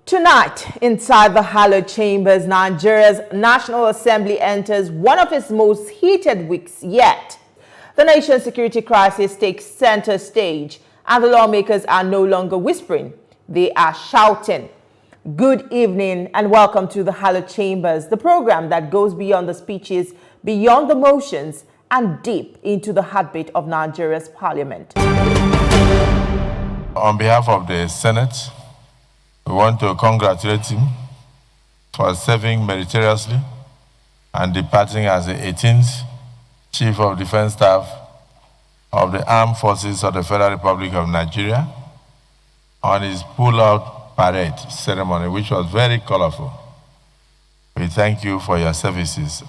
Tonight, inside the Hallowed chambers, Nigeria's National Assembly enters one of its most heated weeks yet. The nation's security crisis takes center stage, and the lawmakers are no longer whispering. They are shouting. Good evening and welcome to the Hallowed chambers, the program that goes beyond the speeches, beyond the motions, and deep into the heartbeat of Nigeria's parliament. On behalf of the Senate, we want to congratulate him for serving meritoriously and departing as the 18th Chief of Defense Staff of the Armed Forces of the Federal Republic of Nigeria on his pull-out parade ceremony, which was very colorful. We thank you for your services.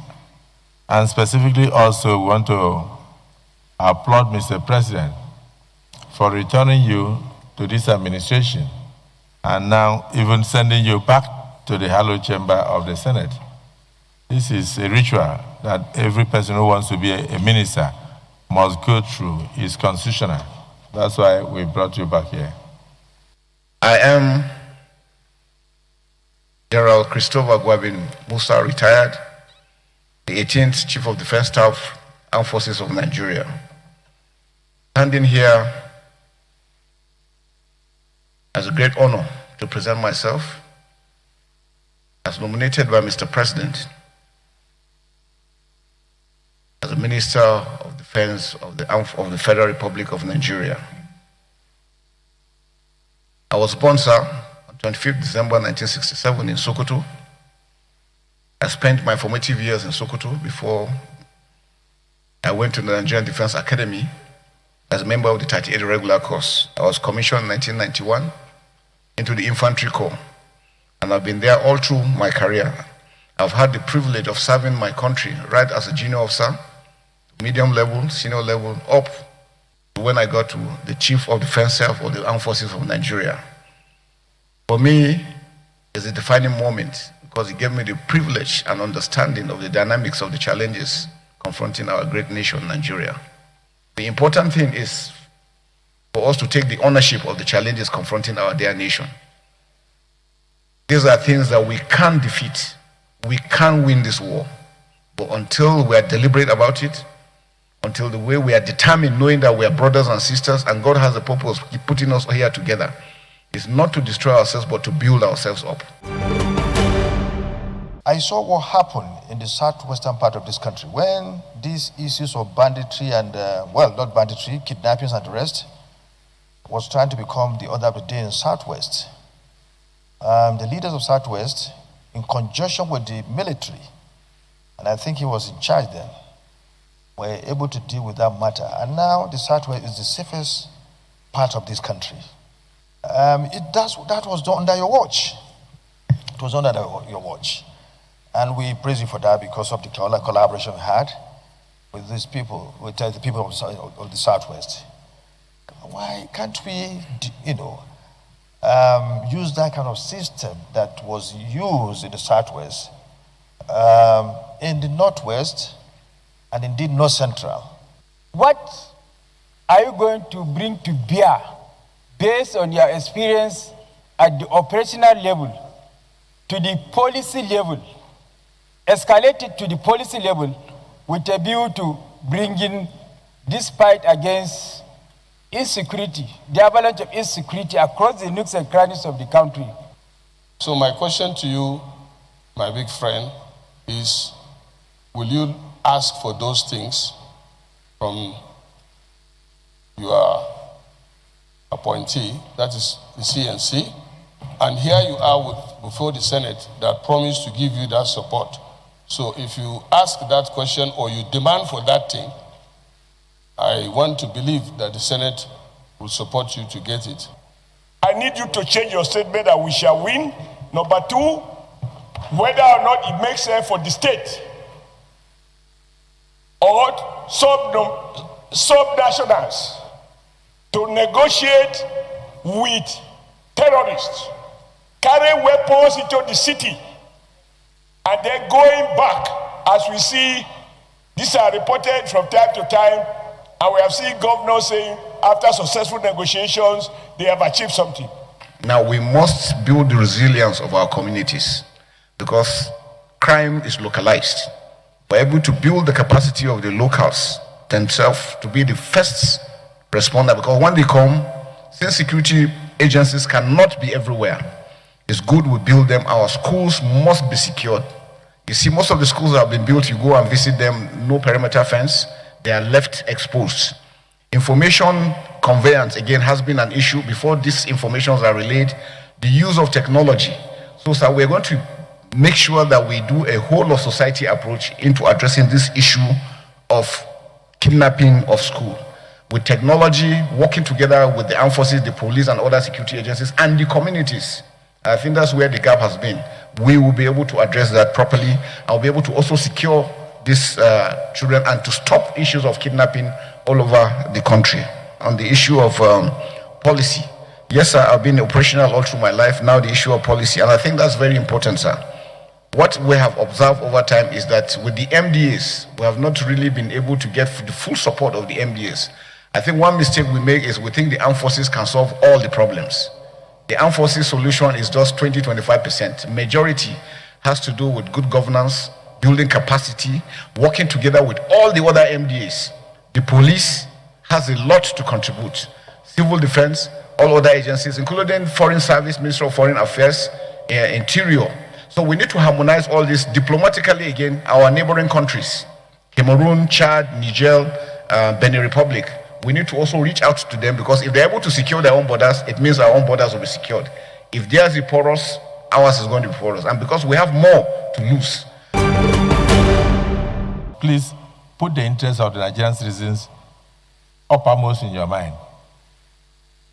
And specifically also we want to applaud Mr. President for returning you to this administration and now even sending you back to the Hallowed chamber of the Senate. This is a ritual that every person who wants to be a minister must go through. It's constitutional. That's why we brought you back here. I am General Christopher Gwabin Musa, retired, the 18th Chief of Defense Staff, Armed Forces of Nigeria. Standing here as a great honor to present myself as nominated by Mr. President as a Minister of Defense of the Federal Republic of Nigeria. I was born, sir, on 25th December 1967 in Sokoto. I spent my formative years in Sokoto before I went to the Nigerian Defense Academy as a member of the 38 regular course. I was commissioned in 1991 into the Infantry Corps, and I've been there all through my career. I've had the privilege of serving my country right as a junior officer, medium level, senior level, up to when I got to the Chief of Defense Staff of the Armed Forces of Nigeria. For me, it's a defining moment because it gave me the privilege and understanding of the dynamics of the challenges confronting our great nation, Nigeria. The important thing is for us to take the ownership of the challenges confronting our dear nation. These are things that we can't defeat. We can't win this war. But until we are deliberate about it, until the way we are determined, knowing that we are brothers and sisters, and God has a purpose putting us here together, is not to destroy ourselves, but to build ourselves up. I saw what happened in the southwestern part of this country when these issues of banditry and, well, not banditry, kidnappings and the rest, was trying to become the order of the day in Southwest. The leaders of Southwest, in conjunction with the military, and I think he was in charge then, were able to deal with that matter. And now the Southwest is the safest part of this country. That was done under your watch. It was under your watch. And we praise you for that because of the collaboration we had with these people, with the people of the Southwest. Why can't we, use that kind of system that was used in the Southwest, in the Northwest, and indeed North Central? What are you going to bring to bear based on your experience at the operational level to the policy level, escalate it to the policy level with a view to bringing this fight against insecurity, the avalanche of insecurity across the nooks and crannies of the country? So my question to you, my big friend, is will you ask for those things from your appointee, that is the CNC, and here you are before the Senate that promised to give you that support. So if you ask that question or you demand for that thing, I want to believe that the Senate will support you to get it. I need you to change your statement that we shall win. Number two, whether or not it makes sense for the state or sub-nationals to negotiate with terrorists, carrying weapons into the city, and then going back, as we see, these are reported from time to time, and we have seen governors saying after successful negotiations, they have achieved something. Now, we must build the resilience of our communities because crime is localized. We're able to build the capacity of the locals themselves to be the first responder, because when they come, since security agencies cannot be everywhere, it's good we build them. Our schools must be secured. You see, most of the schools that have been built, you go and visit them, no perimeter fence, they are left exposed. Information conveyance, again, has been an issue. Before these informations are relayed, the use of technology. So, sir, we're going to make sure that we do a whole of society approach into addressing this issue of kidnapping of school. With technology, working together with the armed forces, the police, and other security agencies, and the communities. I think that's where the gap has been. We will be able to address that properly. I'll be able to also secure these children and to stop issues of kidnapping all over the country. On the issue of policy, yes, sir, I've been operational all through my life. Now the issue of policy, and I think that's very important, sir. What we have observed over time is that with the MDAs, we have not really been able to get the full support of the MDAs. I think one mistake we make is we think the armed forces can solve all the problems. The armed forces solution is just 20-25%. Majority has to do with good governance, building capacity, working together with all the other MDAs. The police has a lot to contribute. Civil defense, all other agencies, including Foreign Service, Ministry of Foreign Affairs, Interior. So we need to harmonize all this diplomatically again, our neighboring countries, Cameroon, Chad, Niger, Benin Republic. We need to also reach out to them, because if they're able to secure their own borders, it means our own borders will be secured. If theirs is porous, ours is going to be porous. And because we have more to lose. Please put the interests of the Nigerian citizens uppermost in your mind,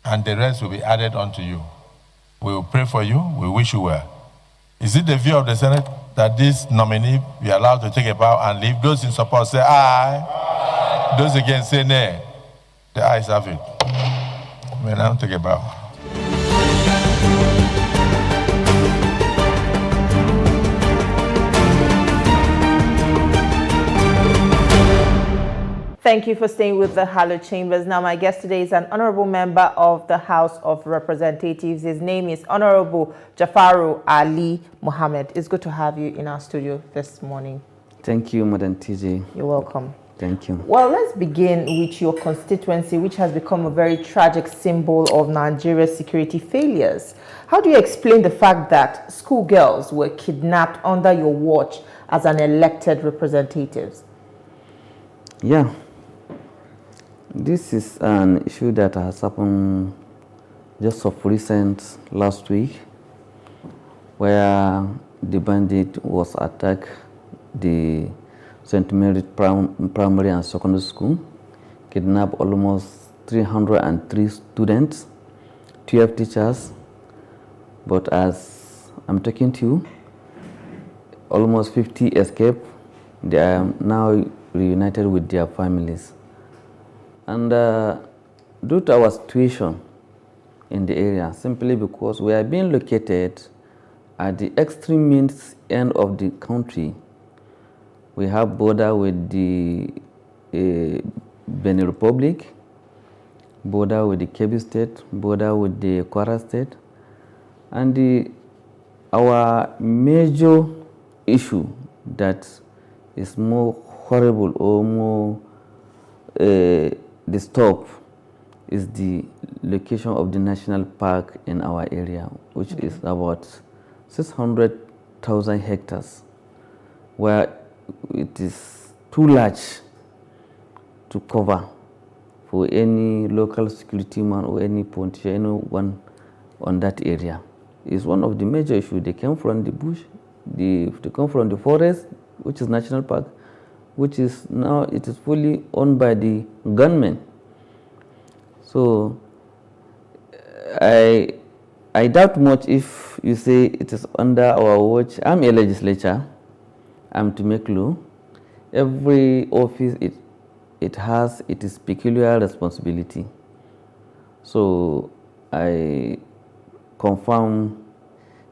and the rest will be added onto you. We will pray for you. We wish you well. Is it the view of the Senate that this nominee be allowed to take a bow and leave? Those in support say aye. Aye. Those against say nay. The ayes have it. May now take a bow. Thank you for staying with the Hallowed Chambers. Now, my guest today is an honorable member of the House of Representatives. His name is Honorable Jafaru Ali Mohammed. It's good to have you in our studio this morning. Thank you, Madam TJ. You're welcome. Thank you. Well, let's begin with your constituency, which has become a very tragic symbol of Nigeria's security failures. How do you explain the fact that schoolgirls were kidnapped under your watch as an elected representative? Yeah. This is an issue that has happened just of recent last week, where the bandit was attacked the St. Mary's Primary and Secondary School, kidnapped almost 303 students, 12 teachers, but as I'm talking to you, almost 50 escaped. They are now reunited with their families. And due to our situation in the area, simply because we are being located at the extreme end of the country, we have border with the Benin Republic, border with the Kebbi State, border with the Kwara State, and our major issue that is more horrible or more disturbed is the location of the national park in our area, which is about 600,000 hectares, where it is too large to cover for any local security man or any politician, anyone on that area. It's one of the major issues. They came from the bush, they come from the forest, which is national park, which is now it is fully owned by the gunmen. So I doubt much if you say it is under our watch. I'm a legislator. I'm to make law. Every office it has its peculiar responsibility. So I confirm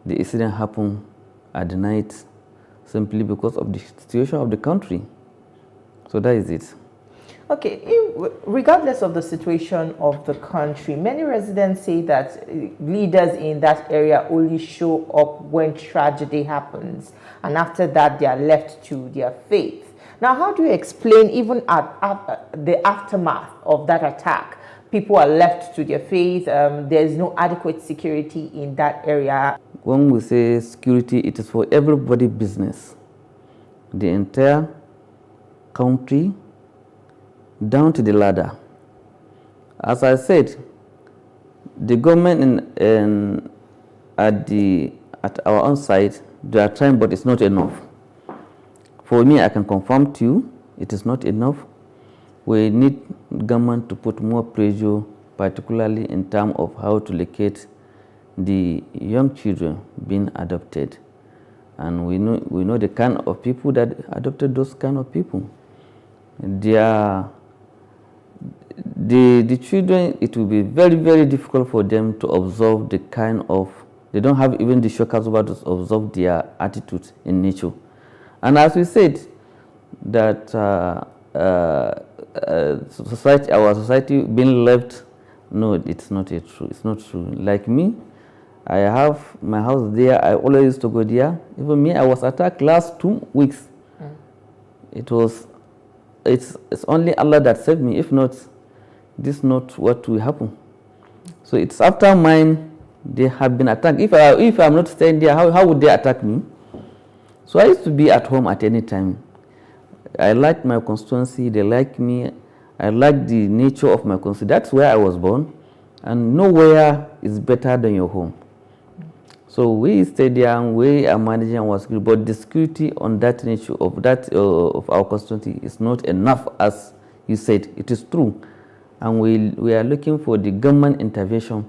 the incident happened at the night simply because of the situation of the country. So that is it. Okay, regardless of the situation of the country, many residents say that leaders in that area only show up when tragedy happens, and after that they are left to their fate. Now, how do you explain, even at the aftermath of that attack, people are left to their fate, there is no adequate security in that area? When we say security, it is for everybody's business. The entire country, down to the ladder. As I said, the government at our own side, they are trying, but it's not enough. For me, I can confirm to you, it is not enough. We need government to put more pressure, particularly in terms of how to locate the young children being adopted. And we know the kind of people that adopted those kind of people. The children, it will be very, very difficult for them to observe the kind of, they don't have even the shockers about to observe their attitude in nature. And as we said, that our society being left, no, it's not true. It's not true. Like me, I have my house there. I always used to go there. Even me, I was attacked last 2 weeks. It's only Allah that saved me. If not, this is not what will happen. So it's after mine, they have been attacked. If I'm not staying there, how would they attack me? So I used to be at home at any time. I like my constituency, they like me. I like the nature of my constituency. That's where I was born. And nowhere is better than your home. So we stay there and we are managing our security. But the security on that nature of our constituency is not enough, as you said. It is true. And we are looking for the government intervention.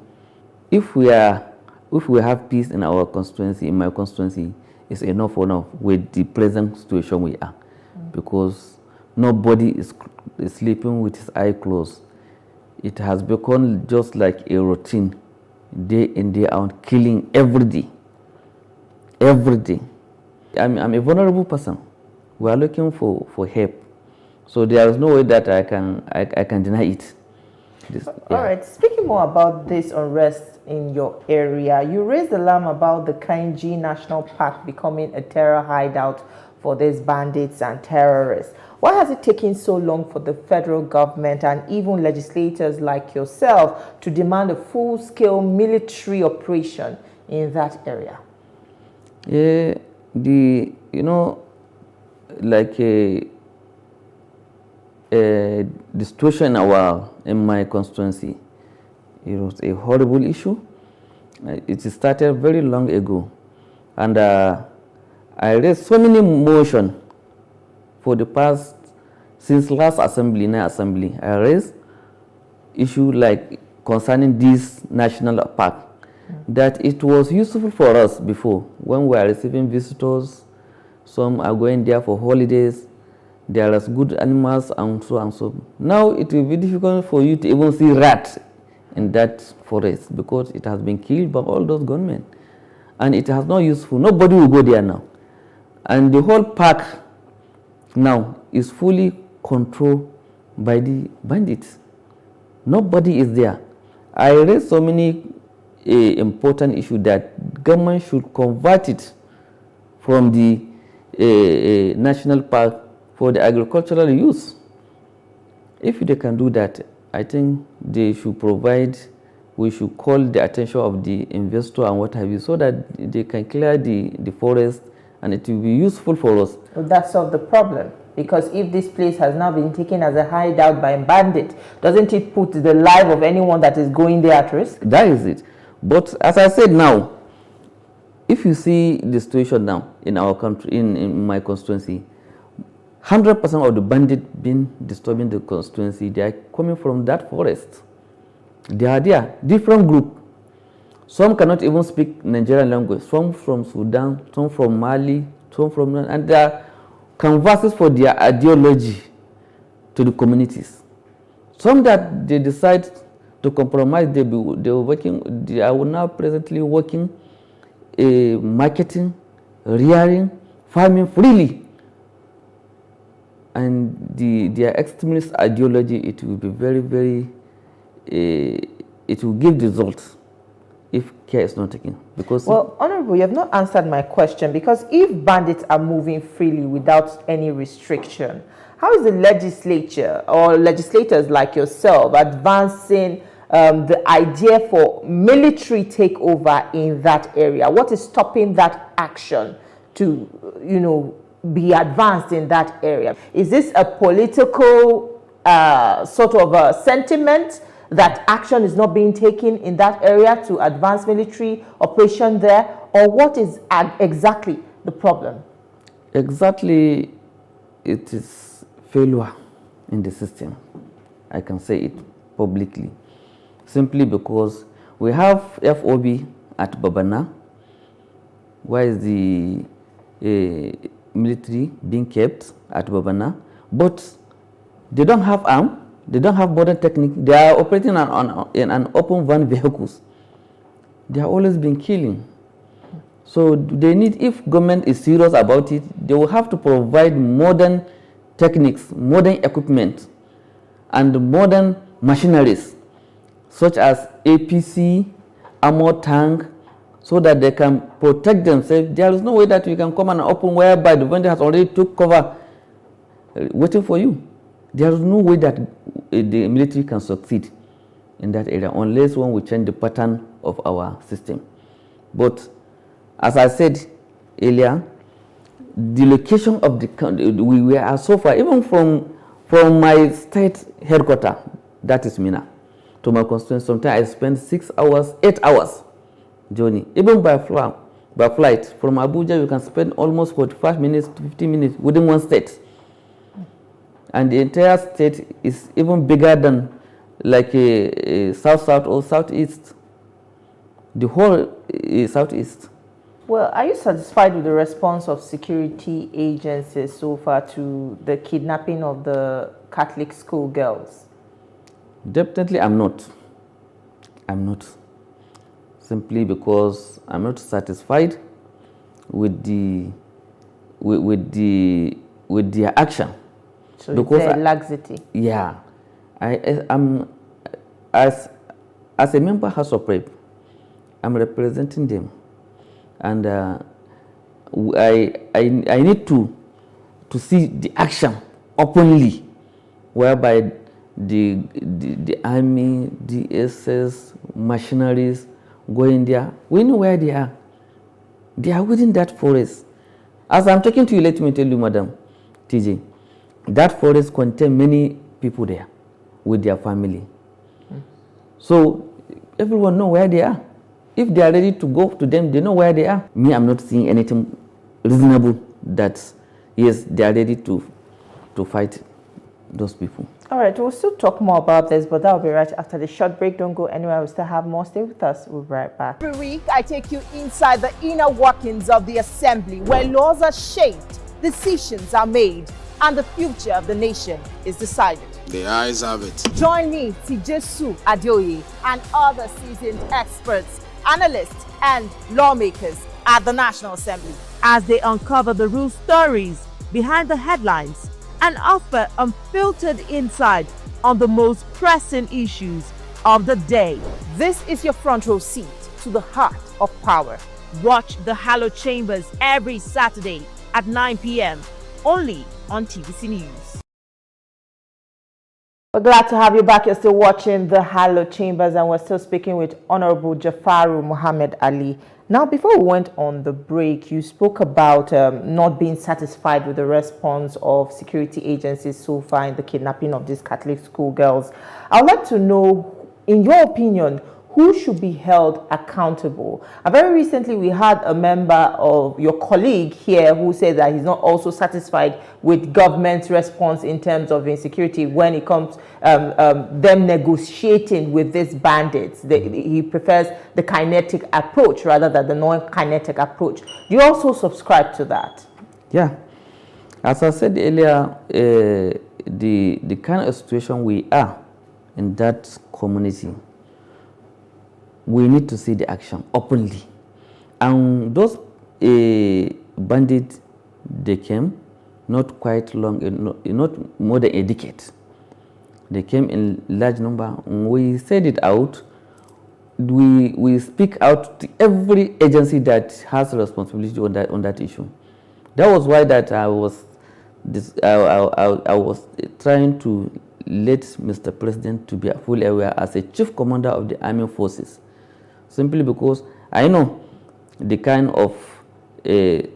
If we have peace in our constituency, in my constituency, it's enough for now with the present situation we are. Because nobody is sleeping with his eye closed. It has become just like a routine, day in, day out, killing every day. Every day. I'm a vulnerable person. We are looking for help. So there is no way that I can deny it. All right, speaking more about this unrest in your area, you raised alarm about the Kainji National Park becoming a terror hideout for these bandits and terrorists. Why has it taken so long for the federal government and even legislators like yourself to demand a full-scale military operation in that area? The situation in my constituency, it was a horrible issue. It started very long ago, and I raised so many motions for the past, since last assembly, I raised issue like concerning this national park, that it was useful for us before when we are receiving visitors. Some are going there for holidays. There are good animals and so and so. Now it will be difficult for you to even see rats in that forest because it has been killed by all those gunmen. And it has no useful. Nobody will go there now. And the whole park now is fully controlled by the bandits. Nobody is there. I raised so many important issues that government should convert it from the national park for the agricultural use. If they can do that, I think they should provide, we should call the attention of the investor and what have you, so that they can clear the forest and it will be useful for us. Well, that solves the problem. Because if this place has now been taken as a hideout by a bandit, doesn't it put the life of anyone that is going there at risk? That is it. But as I said now, if you see the situation now in our country, in my constituency, 100% of the bandits being disturbing the constituency, they are coming from that forest. They are there, different group. Some cannot even speak Nigerian language. Some from Sudan, some from Mali, some from, and there are canvases for their ideology to the communities. Some that they decide to compromise, they are now presently working, marketing, rearing, farming freely. and their extremist ideology, it will be very, very, it will give results if care is not taken. Because well, Honorable, you have not answered my question, because if bandits are moving freely without any restriction, how is the legislature or legislators like yourself advancing the idea for military takeover in that area? What is stopping that action to, be advanced in that area? Is this a political sort of a sentiment that action is not being taken in that area to advance military operation there, or what is exactly the problem? Exactly, it is failure in the system. I can say it publicly, simply because we have FOB at Babana, where is the military being kept at Babana, but they don't have arm, they don't have modern technique, they are operating in an open van vehicles. They are always been killing. So they need, if government is serious about it, they will have to provide modern techniques, modern equipment, and modern machineries, such as APC, armor tank, so that they can protect themselves. There is no way that you can come and open whereby the vendor has already took cover waiting for you. There is no way that the military can succeed in that area unless when we change the pattern of our system. But as I said earlier, the location of the country, we are so far, even from my state headquarters, that is Mina, to my constituency, sometimes I spend 6 hours, 8 hours journey. Even by flight from Abuja, you can spend almost 45 minutes to 50 minutes within one state. And the entire state is even bigger than like a south or southeast, the whole southeast. Well, are you satisfied with the response of security agencies so far to the kidnapping of the Catholic school girls? Definitely I'm not. I'm not. Simply because I'm not satisfied with their action. So because it's a laxity. Yeah, I'm as a member House of Rep, I'm representing them, and I need to see the action openly, whereby the army, DSS, machineries going there. We know where they are. They are within that forest. As I'm talking to you, let me tell you, Madam TJ, that forest contains many people there with their family. So everyone know where they are. If they are ready to go to them, they know where they are. Me, I'm not seeing anything reasonable that, yes, they are ready to fight those people. All right, we'll still talk more about this, but that'll be right after the short break. Don't go anywhere. We still have more. Stay with us. We'll be right back. Every week, I take you inside the inner workings of the assembly, where laws are shaped, decisions are made, and the future of the nation is decided. The eyes have it. Join me, Tijesu Adeoye, and other seasoned experts, analysts, and lawmakers at the National Assembly as they uncover the real stories behind the headlines and offer unfiltered insight on the most pressing issues of the day. This is your front row seat to the heart of power. Watch the Hallowed Chambers every Saturday at 9 p.m. only on TVC News. We're glad to have you back. You're still watching the Hallowed Chambers, and we're still speaking with Honorable Jafaru Muhammad Ali. Now, before we went on the break, you spoke about not being satisfied with the response of security agencies so far in the kidnapping of these Catholic schoolgirls. I would like to know, in your opinion, who should be held accountable? Very recently, we had a member of your colleague here who said that he's not also satisfied with government's response in terms of insecurity when it comes them negotiating with these bandits. He prefers the kinetic approach rather than the non-kinetic approach. Do you also subscribe to that? Yeah. As I said earlier, the kind of situation we are in that community, we need to see the action openly. And those bandits, they came, not quite long, not more than a decade. They came in large number. We said it out. We speak out to every agency that has responsibility on that issue. That was why that I was trying to let Mr. President to be fully aware as a chief commander of the army forces, simply because I know the kind of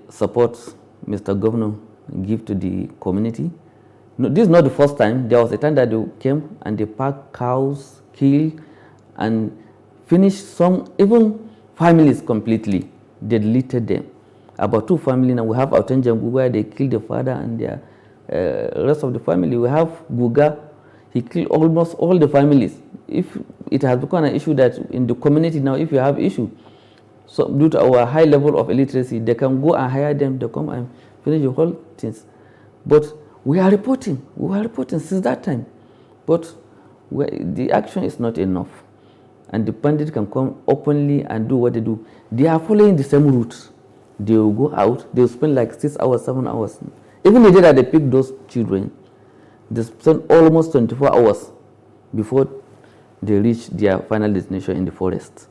support Mr. Governor give to the community. No, this is not the first time. There was a time that they came and they packed cows, killed, and finished some, even families completely. They deleted them. About 2 families now. We have Autenjangu where they killed the father and the rest of the family. We have Guga. He killed almost all the families. If it has become an issue that in the community now, if you have issue, so due to our high level of illiteracy, they can go and hire them to come and finish the whole things. But we are reporting since that time. But the action is not enough. And the bandits can come openly and do what they do. They are following the same route. They will go out, they will spend like 6 hours, 7 hours. Even the day that they pick those children, they spend almost 24 hours before they reach their final destination in the forest.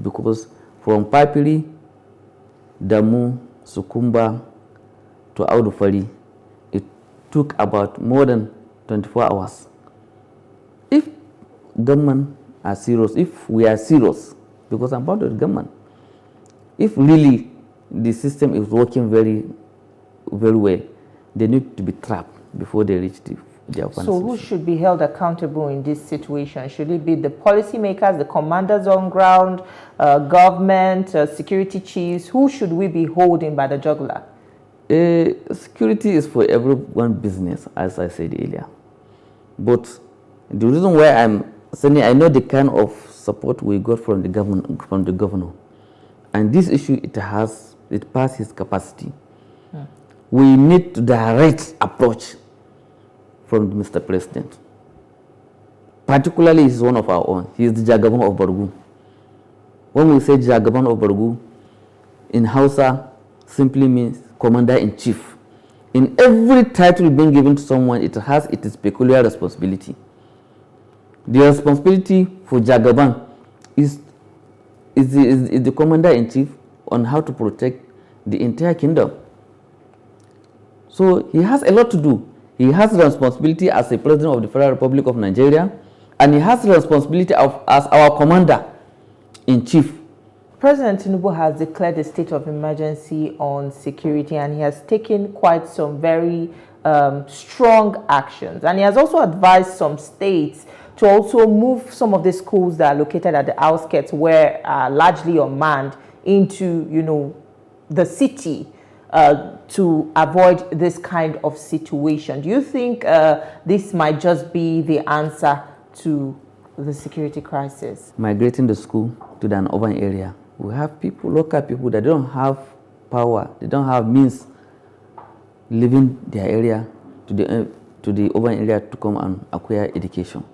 Because from Papiri, Damu, Sukumba to Audufari, it took about more than 24 hours. If government are serious, if we are serious, because I'm part of the government, if really the system is working very, very well, they need to be trapped before they reach their final So who should be held accountable in this situation? Should it be the policymakers, the commanders on ground, government, security chiefs? Who should we be holding by the jugular? Security is for everyone's business, as I said earlier. But the reason why I'm saying I know the kind of support we got from the governor, and this issue it passed his capacity. We need to direct approach from Mr. President. Particularly, he's one of our own. He is the Jagaban of Borgu. When we say Jagaban of Borgu, in Hausa, simply means commander-in-chief. In every title being given to someone, it has its peculiar responsibility. The responsibility for Jagaban is the commander-in-chief on how to protect the entire kingdom. So he has a lot to do. He has the responsibility as a president of the Federal Republic of Nigeria, and he has the responsibility as our commander-in-chief. President Tinubu has declared a state of emergency on security, and he has taken quite some very strong actions. And he has also advised some states to also move some of the schools that are located at the outskirts, where largely unmanned, into the city to avoid this kind of situation. Do you think this might just be the answer to the security crisis? Migrating the school to an urban area. We have people, local people, that don't have power, they don't have means leaving their area to the urban area to come and acquire education.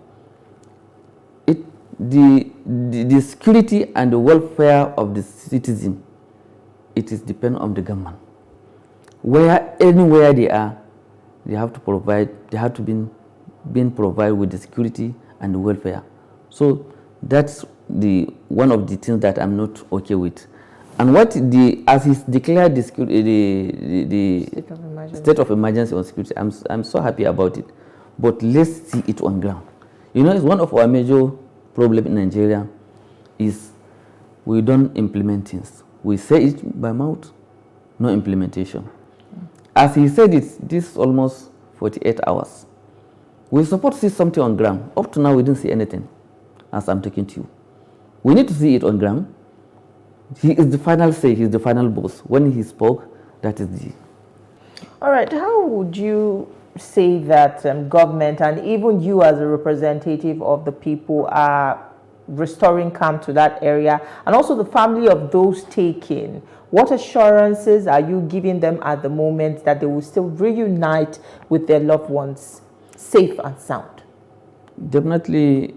The security and the welfare of the citizen, it is dependent on the government. Anywhere they are, they have to be provided with the security and the welfare. So that's one of the things that I'm not okay with. And as he's declared the state of emergency on security, I'm so happy about it. But let's see it on ground. It's one of our major problems in Nigeria is we don't implement things. We say it by mouth, no implementation. As he said, this is almost 48 hours. We're supposed to see something on ground. Up to now, we didn't see anything, as I'm talking to you. We need to see it on ground. He is the final say, he's the final boss. When he spoke, that is the... All right, how would you say that government and even you as a representative of the people are restoring calm to that area, and also the family of those taken? What assurances are you giving them at the moment that they will still reunite with their loved ones safe and sound? Definitely,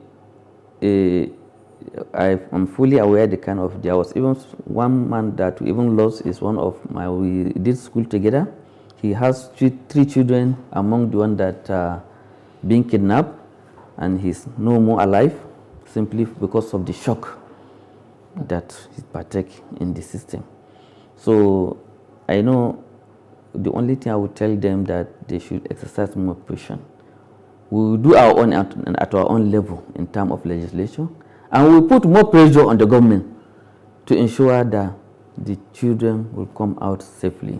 I'm fully aware there was even one man that we even lost is one of we did school together. he has three children among the ones that are being kidnapped, and he's no more alive simply because of the shock that he partake in the system. So I know the only thing I would tell them that they should exercise more patience. We will do our own at our own level in terms of legislation, and we will put more pressure on the government to ensure that the children will come out safely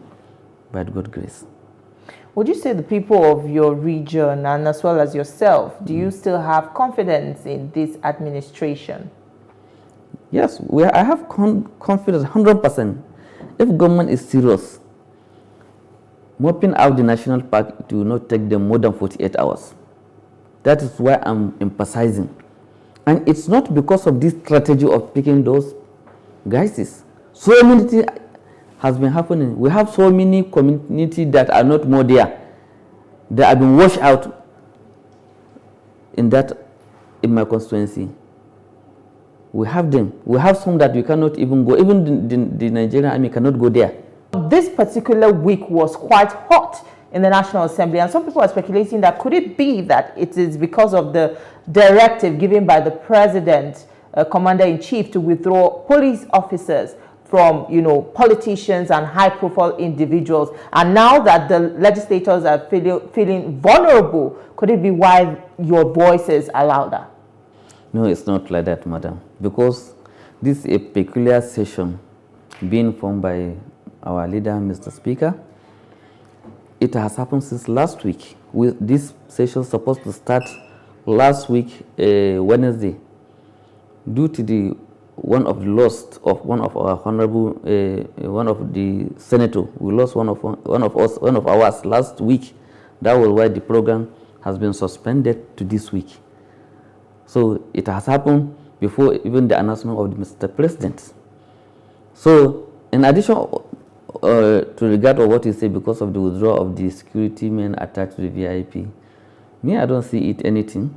by God's grace. Would you say the people of your region and as well as yourself, do you still have confidence in this administration? Yes, I have confidence 100%. If government is serious, mopping out the national park, it will not take them more than 48 hours. That is why I'm emphasizing. And it's not because of this strategy of picking those guys. So many things has been happening. We have so many communities that are not more there. They have been washed out in my constituency. We have them. We have some that we cannot even go. Even the Nigerian army cannot go there. This particular week was quite hot in the National Assembly, and some people are speculating that could it be that it is because of the directive given by the President, Commander-in-Chief, to withdraw police officers from, politicians and high-profile individuals, and now that the legislators are feeling vulnerable, could it be why your voices are louder? No, it's not like that, madam, because this is a peculiar session being formed by our leader, Mr. Speaker. It has happened since last week. This session supposed to start last week, Wednesday, due to one of the loss of one of our honorable, one of the senator. We lost one of ours last week. That was why the program has been suspended to this week. So it has happened before even the announcement of Mr. President. So in addition to regard of what you say, because of the withdrawal of the security men attached to the VIP, me, I don't see it anything,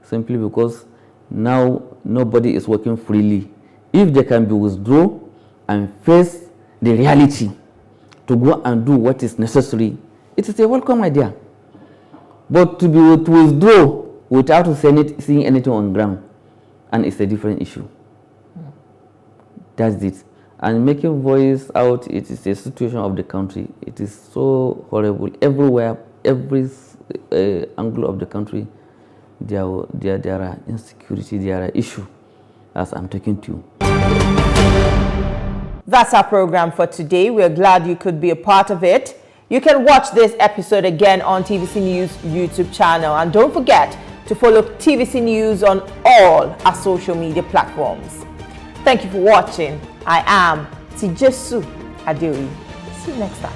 simply because now nobody is working freely. If they can be withdrawn and face the reality to go and do what is necessary, it is a welcome idea. But to withdraw without seeing anything on ground, and it's a different issue. That's it. And making voice out, it is a situation of the country. It is so horrible. Everywhere, every angle of the country, there are insecurity, there are issues, as I'm talking to you. That's our program for today. We're glad you could be a part of it. You can watch this episode again on TVC News YouTube channel. And don't forget to follow TVC News on all our social media platforms. Thank you for watching. I am Tijesu Adeoye. See you next time.